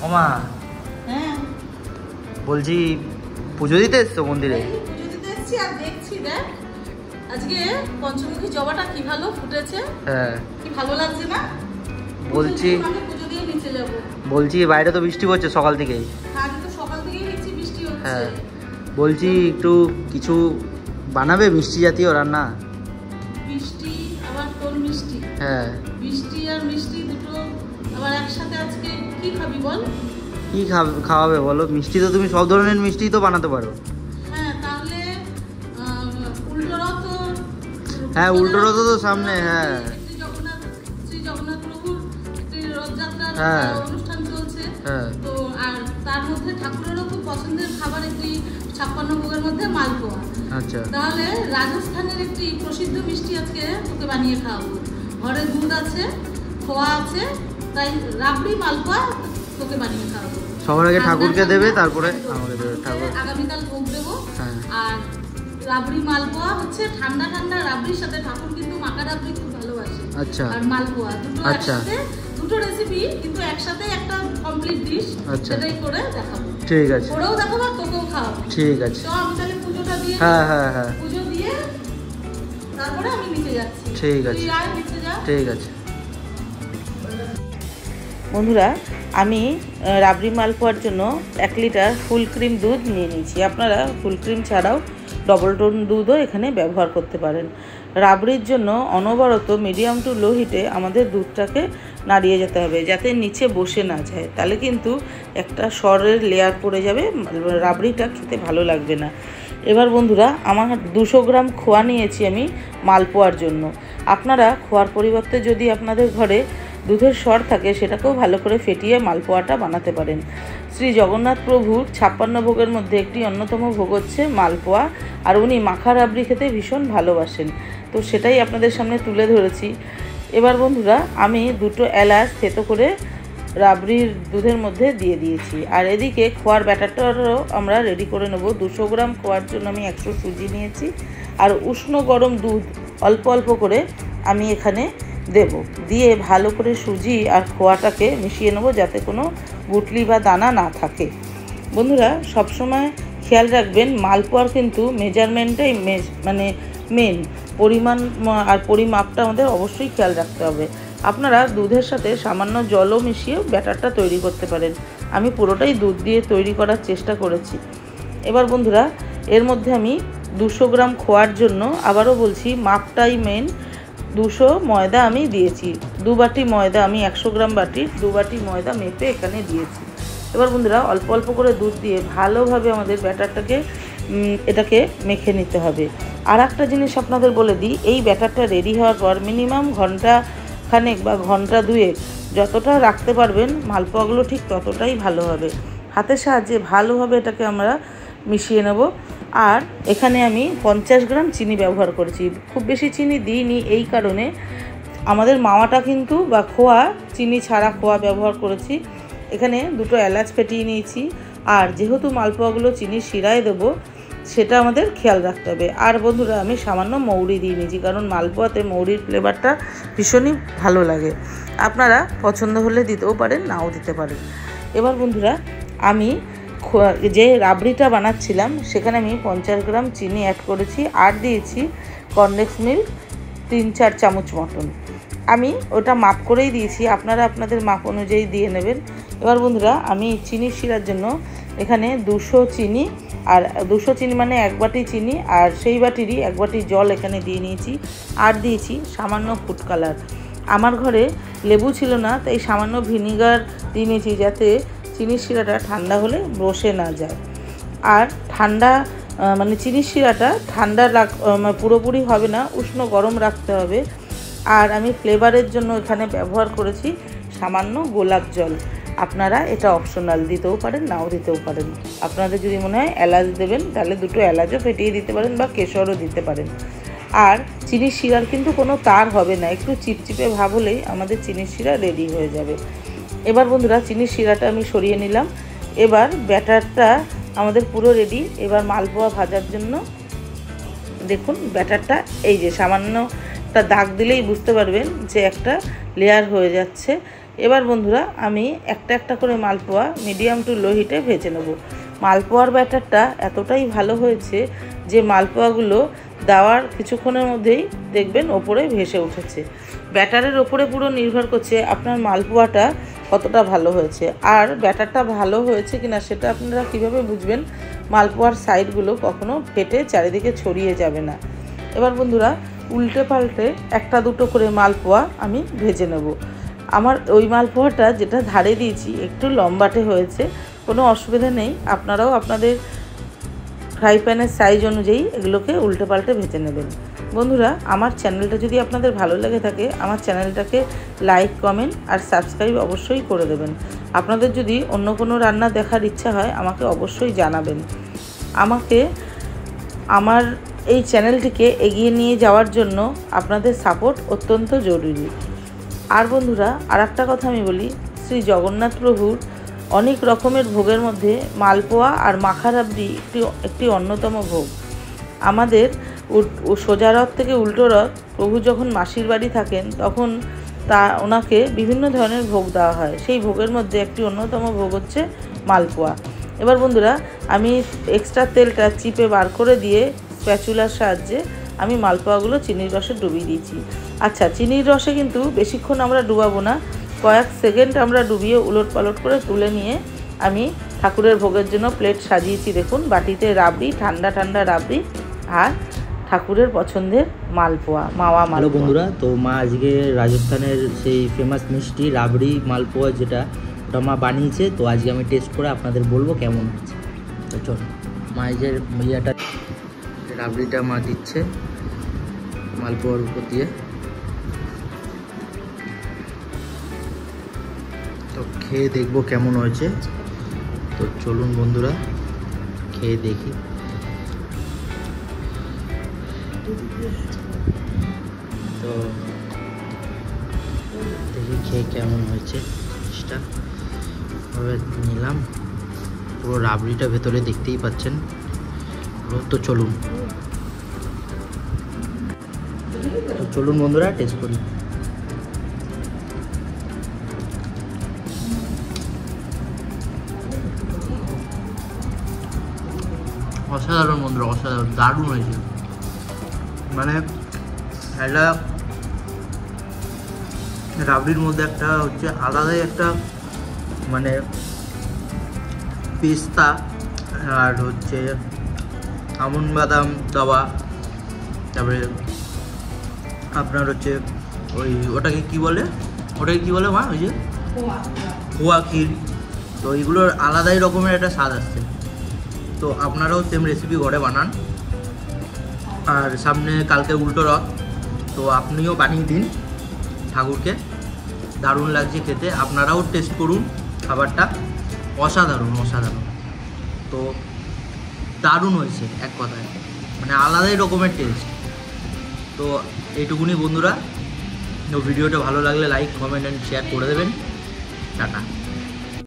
ওমা হ্যাঁ বলছি পুজো দিতে এসছো মন্দিরে? পুজো দিতে এসেছি আর দেখছি দেখ আজকে পঞ্চমুখী জবাটা কি ভালো ফুটেছে। হ্যাঁ কি ভালো লাগছে না? বলছি আমি পুজো দিয়ে নিচে যাব। বলছি বাইরে তো বৃষ্টি পড়ছে সকাল থেকেই। আজ তো সকাল থেকেই দেখছি বৃষ্টি হচ্ছে। হ্যাঁ বলছি একটু কিছু বানাবে মিষ্টি জাতীয় রান্না? বৃষ্টি আবার তোর মিষ্টি? হ্যাঁ বৃষ্টি আর মিষ্টি দুটো আবার একসাথে আজকে কি খাবি বল? কি খাওয়াবে বলো? মিষ্টি তো তুমি সব ধরনের মিষ্টি তো বানাতে পারো। হ্যাঁ তাহলে উল্টো রথ। হ্যাঁ উল্টো রথ তো সামনে। হ্যাঁ শ্রী জগন্নাথ প্রভুর রথযাত্রার অনুষ্ঠান চলছে। হ্যাঁ তো আর তার মধ্যে ঠাকুরেরও খুব পছন্দের খাবার একটি 56 ভোগের মধ্যে মালপোয়া। আচ্ছা তাহলে রাজস্থানের একটি প্রসিদ্ধ মিষ্টি আজকে তোকে বানিয়ে খাওয়াবো। ঘরে দুধ আছে, খোয়া আছে, তাই রাবড়ি মালপোয়া তোকে বানিয়ে খাওয়াবো। সবার আগে ঠাকুরকে দেবে তারপরে আমাকে দেবে। ঠাকুর আগামীকাল ভোগ দেবো। আর রাবড়ি মালপোয়া হচ্ছে ঠান্ডা ঠান্ডা রাবড়ির সাথে ঠাকুর কিন্তু মাখা রাবড়ি খুব ভালোবাসে। আচ্ছা আর মালপোয়া দুটো একসাথে, দুটো রেসিপি কিন্তু একসাথে একটা কমপ্লিট ডিশ। সেটাই করে দেখাবো। ঠিক আছে ওরাও দেখাবো আর তোকেও খাওয়াবো। ঠিক আছে তো আমি তাহলে পুজোটা দিয়ে পুজো দিয়ে তারপরে আমি নিচে যাচ্ছি। ঠিক আছে নিচে যা। ঠিক আছে বন্ধুরা আমি রাবড়ি মালপোয়ার জন্য 1 লিটার ফুল ক্রিম দুধ নিয়ে নিয়েছি। আপনারা ফুল ক্রিম ছাড়াও ডবল টোন দুধও এখানে ব্যবহার করতে পারেন। রাবড়ির জন্য অনবরত মিডিয়াম টু লো হিটে আমাদের দুধটাকে নাড়িয়ে যেতে হবে যাতে নিচে বসে না যায়, তাহলে কিন্তু একটা সরের লেয়ার পড়ে যাবে, রাবড়িটা খেতে ভালো লাগবে না। এবার বন্ধুরা আমার 200 গ্রাম খোয়া নিয়েছি আমি মালপোয়ার জন্য। আপনারা খোয়ার পরিবর্তে যদি আপনাদের ঘরে দুধের সর থাকে সেটাকেও ভালো করে ফেটিয়ে মালপোয়াটা বানাতে পারেন। শ্রী জগন্নাথ প্রভুর 56 ভোগের মধ্যে একটি অন্যতম ভোগ হচ্ছে মালপোয়া, আর উনি মাখা রাবড়ি খেতে ভীষণ ভালোবাসেন, তো সেটাই আপনাদের সামনে তুলে ধরেছি। এবার বন্ধুরা আমি 2টো এলাচ থেতো করে রাবড়ির দুধের মধ্যে দিয়ে দিয়েছি। আর এদিকে খোয়ার ব্যাটারটারও আমরা রেডি করে নেব। 200 গ্রাম খোয়ার জন্য আমি 100 সুজি নিয়েছি, আর উষ্ণ গরম দুধ অল্প অল্প করে আমি এখানে দেব। দিয়ে ভালো করে সুজি আর খোয়াটাকে মিশিয়ে নেব যাতে কোনো গুটলি বা দানা না থাকে। বন্ধুরা সবসময় খেয়াল রাখবেন মালপোয়ার কিন্তু মেজারমেন্টটাই মানে মেন, পরিমাণ আর পরিমাপটা আমাদের অবশ্যই খেয়াল রাখতে হবে। আপনারা দুধের সাথে সামান্য জলও মিশিয়ে ব্যাটারটা তৈরি করতে পারেন। আমি পুরোটাই দুধ দিয়ে তৈরি করার চেষ্টা করেছি। এবার বন্ধুরা এর মধ্যে আমি 200 গ্রাম খোয়ার জন্য আবারও বলছি মাপটাই মেন। 200 ময়দা আমি দিয়েছি। 2 বাটি ময়দা, আমি 100 গ্রাম বাটির 2 বাটি ময়দা মেপে এখানে দিয়েছি। এবার বন্ধুরা অল্প অল্প করে দুধ দিয়ে ভালোভাবে আমাদের ব্যাটারটাকে এটাকে মেখে নিতে হবে। আর একটা জিনিস আপনাদের বলে দিই, এই ব্যাটারটা রেডি হওয়ার পর মিনিমাম ঘন্টা খানেক বা ঘন্টা 2 যতটা রাখতে পারবেন মালপোয়াগুলো ঠিক ততটাই ভালো হবে। হাতের সাহায্যে ভালোভাবে এটাকে আমরা মিশিয়ে নেব। আর এখানে আমি 50 গ্রাম চিনি ব্যবহার করেছি। খুব বেশি চিনি দিইনি এই কারণে, আমাদের মাওয়াটা কিন্তু বা খোয়া চিনি ছাড়া খোয়া ব্যবহার করেছি। এখানে 2টো এলাচ ফেটিয়ে নিয়েছি। আর যেহেতু মালপোয়াগুলো চিনি শিরায় দেবো সেটা আমাদের খেয়াল রাখতে হবে। আর বন্ধুরা আমি সামান্য মৌরি দিয়ে নিয়েছি, কারণ মালপোয়াতে মৌরির ফ্লেভারটা ভীষণই ভালো লাগে। আপনারা পছন্দ হলে দিতেও পারেন, নাও দিতে পারেন। এবার বন্ধুরা আমি যে রাবড়িটা বানাচ্ছিলাম সেখানে আমি 50 গ্রাম চিনি অ্যাড করেছি, আর দিয়েছি কনডেন্স মিল্ক 3-4 চামচ মতন। আমি ওটা মাপ করেই দিয়েছি, আপনারা আপনাদের মাপ অনুযায়ী দিয়ে নেবেন। এবার বন্ধুরা আমি চিনি শিরার জন্য এখানে 200 চিনি, আর 200 চিনি মানে 1 বাটি চিনি, আর সেই বাটিরই 1 বাটি জল এখানে দিয়ে নিয়েছি। আর দিয়েছি সামান্য ফুড কালার। আমার ঘরে লেবু ছিল না, তাই সামান্য ভিনিগার দিয়ে নিয়েছি যাতে চিনির শিরাটা ঠান্ডা হলে বসে না যায়। আর ঠান্ডা মানে চিনির শিরাটা ঠান্ডা পুরোপুরি হবে না, উষ্ণ গরম রাখতে হবে। আর আমি ফ্লেভারের জন্য এখানে ব্যবহার করেছি সামান্য গোলাপ জল। আপনারা এটা অপশনাল, দিতেও পারেন নাও দিতেও পারেন। আপনাদের যদি মনে হয় এলাচ দেবেন তাহলে 2টো এলাচও ফেটিয়ে দিতে পারেন বা কেশরও দিতে পারেন। আর চিনির শিরার কিন্তু কোনো তার হবে না, একটু চিপচিপে ভাব হলেই আমাদের চিনির শিরা রেডি হয়ে যাবে। এবার বন্ধুরা চিনির শিরাটা আমি সরিয়ে নিলাম। এবার ব্যাটারটা আমাদের পুরো রেডি। এবার মালপোয়া ভাজার জন্য দেখুন ব্যাটারটা এই যে সামান্যটা দাগ দিলেই বুঝতে পারবেন যে একটা লেয়ার হয়ে যাচ্ছে। এবার বন্ধুরা আমি একটা একটা করে মালপোয়া মিডিয়াম টু লো হিটে ভেজে নেব। মালপোয়ার ব্যাটারটা এতটাই ভালো হয়েছে যে মালপোয়াগুলো দেওয়ার কিছুক্ষণের মধ্যেই দেখবেন ওপরে ভেসে উঠেছে। ব্যাটারের ওপরে পুরো নির্ভর করছে আপনার মালপোয়াটা কতটা ভালো হয়েছে। আর ব্যাটারটা ভালো হয়েছে কিনা সেটা আপনারা কিভাবে বুঝবেন, মালপোয়ার সাইডগুলো কখনো ফেটে চারিদিকে ছড়িয়ে যাবে না। এবার বন্ধুরা উল্টে পাল্টে একটা দুটো করে মালপোয়া আমি ভেজে নেব। আমার ওই মালপোয়াটা যেটা ধারে দিয়েছি একটু লম্বাটে হয়েছে, কোনো অসুবিধা নেই, আপনারাও আপনাদের ফ্রাই প্যানের সাইজ অনুযায়ী এগুলোকে উল্টে পাল্টে ভেজে নেবেন। বন্ধুরা আমার চ্যানেলটা যদি আপনাদের ভালো লেগে থাকে আমার চ্যানেলটাকে লাইক, কমেন্ট আর সাবস্ক্রাইব অবশ্যই করে দেবেন। আপনাদের যদি অন্য কোনো রান্না দেখার ইচ্ছা হয় আমাকে অবশ্যই জানাবেন। আমাকে আমার এই চ্যানেলটিকে এগিয়ে নিয়ে যাওয়ার জন্য আপনাদের সাপোর্ট অত্যন্ত জরুরি। আর বন্ধুরা আর একটা কথা আমি বলি, শ্রী জগন্নাথ প্রভুর অনেক রকমের ভোগের মধ্যে মালপোয়া আর মাখা রাবড়ি একটি অন্যতম ভোগ। আমাদের সোজা রথ থেকে উল্টো রথ প্রভু যখন মাসির বাড়ি থাকেন তখন ওনাকে বিভিন্ন ধরনের ভোগ দেওয়া হয়। সেই ভোগের মধ্যে একটি অন্যতম ভোগ হচ্ছে মালপোয়া। এবার বন্ধুরা আমি এক্সট্রা তেলটা চিপে বার করে দিয়ে স্প্যাচুলার সাহায্যে আমি মালপোয়াগুলো চিনির রসে ডুবিয়ে দিয়েছি। আচ্ছা, চিনির রসে কিন্তু বেশিক্ষণ আমরা ডুবাবো না, কয়েক সেকেন্ড আমরা ডুবিয়ে উলট পালট করে তুলে নিয়ে আমি ঠাকুরের ভোগের জন্য প্লেট সাজিয়েছি। দেখুন বাটিতে রাবড়ি, ঠান্ডা ঠান্ডা রাবড়ি আর ঠাকুরের পছন্দের মালপোয়া, মাওয়া মালপোয়া। বন্ধুরা তো মা আজকে রাজস্থানের সেই ফেমাস মিষ্টি রাবড়ি মালপোয়া যেটা ওটা মা বানিয়েছে, তো আজকে আমি টেস্ট করে আপনাদের বলবো কেমন হচ্ছে। তো চল মায়ের ইয়েটা রাবড়িটা মা দিচ্ছে মালপোয়ার উপর দিয়ে, তো খেয়ে দেখবো কেমন হয়েছে। তো চলুন বন্ধুরা খেয়ে দেখি। তো দেখি খেয়ে কেমন হয়েছে জিনিসটা। নিলাম পুরো রাবড়িটা ভেতরে দেখতেই পাচ্ছেন। তো চলুন বন্ধুরা টেস্ট করি। অসাধারণ বন্ধুরা, অসাধারণ, দারুণ হয়েছে। মানে একটা রাবড়ির মধ্যে একটা হচ্ছে আলাদাই একটা মানে পেস্তা আর হচ্ছে আমন্ড বাদাম দেওয়া, তারপরে আপনার হচ্ছে ওটাকে কি বলে মা, ওই যে খোয়া ক্ষীর, তো এইগুলোর আলাদাই রকমের একটা স্বাদ আসছে। তো আপনারাও সেম রেসিপি ঘরে বানান। আর সামনে কালকে উল্টো রথ, তো আপনিও বানিয়ে দিন ঠাকুরকে, দারুণ লাগছে খেতে। আপনারাও টেস্ট করুন খাবারটা, অসাধারণ। তো দারুণ হয়েছে এক কথায়, মানে আলাদাই রকমের টেস্ট। তো এইটুকুনি বন্ধুরা, ভিডিওটা ভালো লাগলে লাইক, কমেন্ট অ্যান্ড শেয়ার করে দেবেন। টাটা।